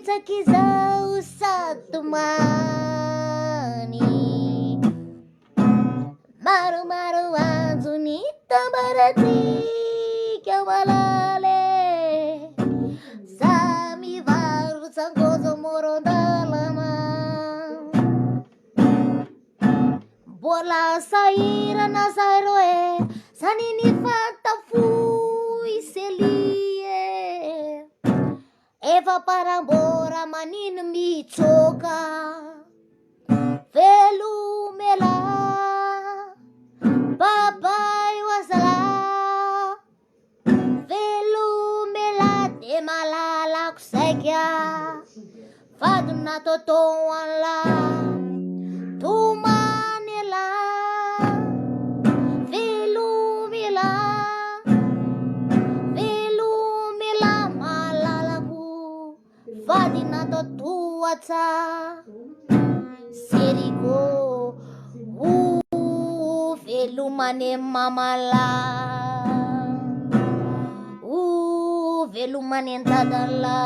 betsaka izao sady many, maromaro anjony tambaratsika malale, za mivarotra angozo moron-dalana, mbola sahirana zareo e, zany ny fantafoy selie, efa parambora manino mitsoka, velomela babay wazala, velomela de malalako saika, vadona totoanla tomanela, velomela velomela malalako, vadina totoatsa seriko velomane mamala, velomane dadala,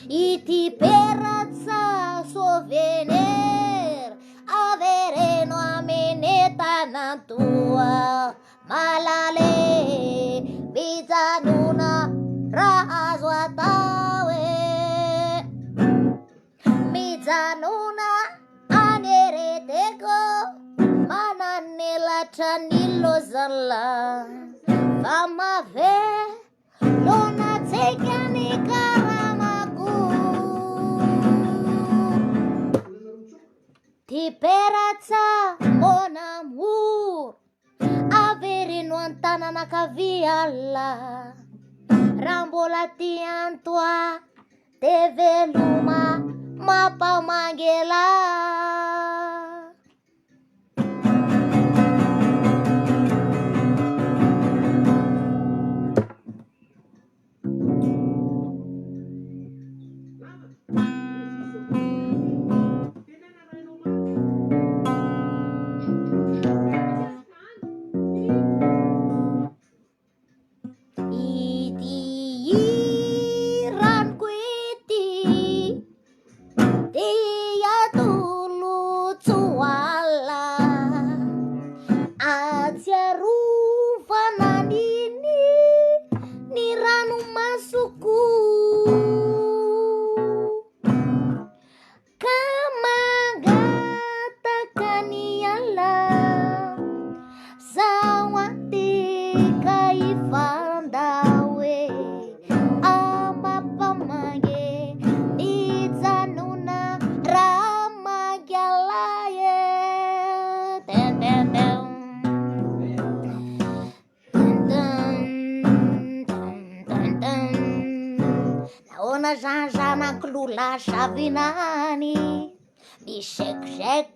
ity peratsa souvenir avereno amenetanantoa malale, mijanona raha azo atao e, mijanona anereteko mananelatra ny lozala, fa mave lona tsika ny karamako, ty peratsa mon amour averino an-tananakavia raha mbola ty antoa de veloma mapamangela. Naona zany zanak'lola savinany, misekiseko